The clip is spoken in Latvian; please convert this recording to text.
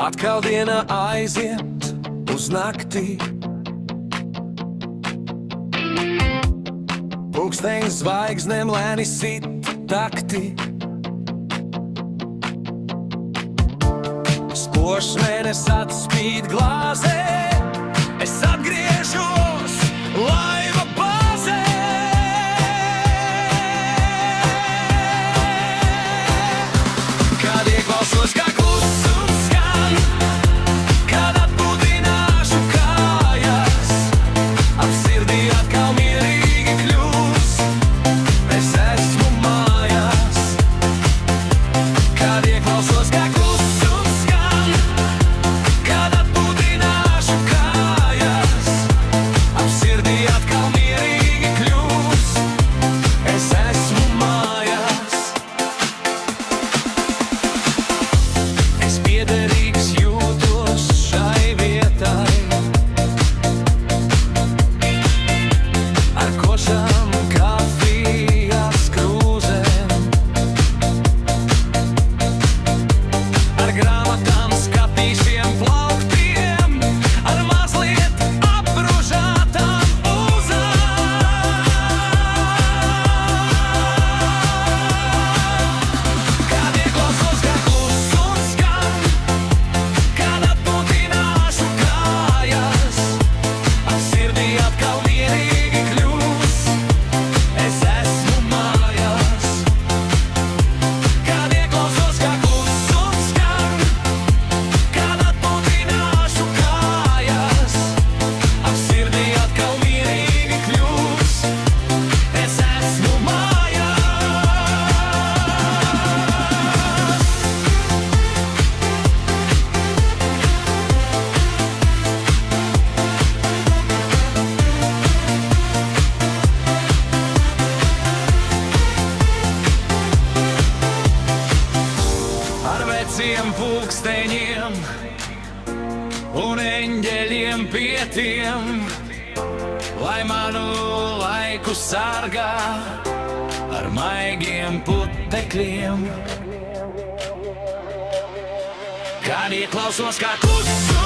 Atkal diena aiziet uz naktī. Pulksteņa zvaigznēm lēni sit takti. Spožs mēnesis atspīd glāzē. Es atgriežos laiva bāzē. Kad ieklausos, kā klusums skan, kad atpūtināšu kājas, ap sirdī atkal mierīgi kļūs, es esmu mājās. Kad ieklausos, kā klusums skan, kad atpūtināšu kājas, ap sirdī atkal mierīgi kļūs, es esmu mājās. Es piederīgs jūtos šai vietai, ar košām kafijas krūzēm, ar grāmatām skatīšiem plauktiem, ar mazliet apružātām uzām. Kad ieklausos, kā klusums skan, kad atpūtināšu kājas, ap sirdī atkal mierīgi kļūs, es esmu mājās. Kad ieklausos, kā klusums skan, kad atpūtināšu kājas, ap sirdī atkal mierīgi kļūs, es esmu mājās. Ar veciem pulksteņiem un eņģeļiem pie tiem, lai manu laiku sargā ar maigiem putekļiem. Kad ieklausos, kā klusums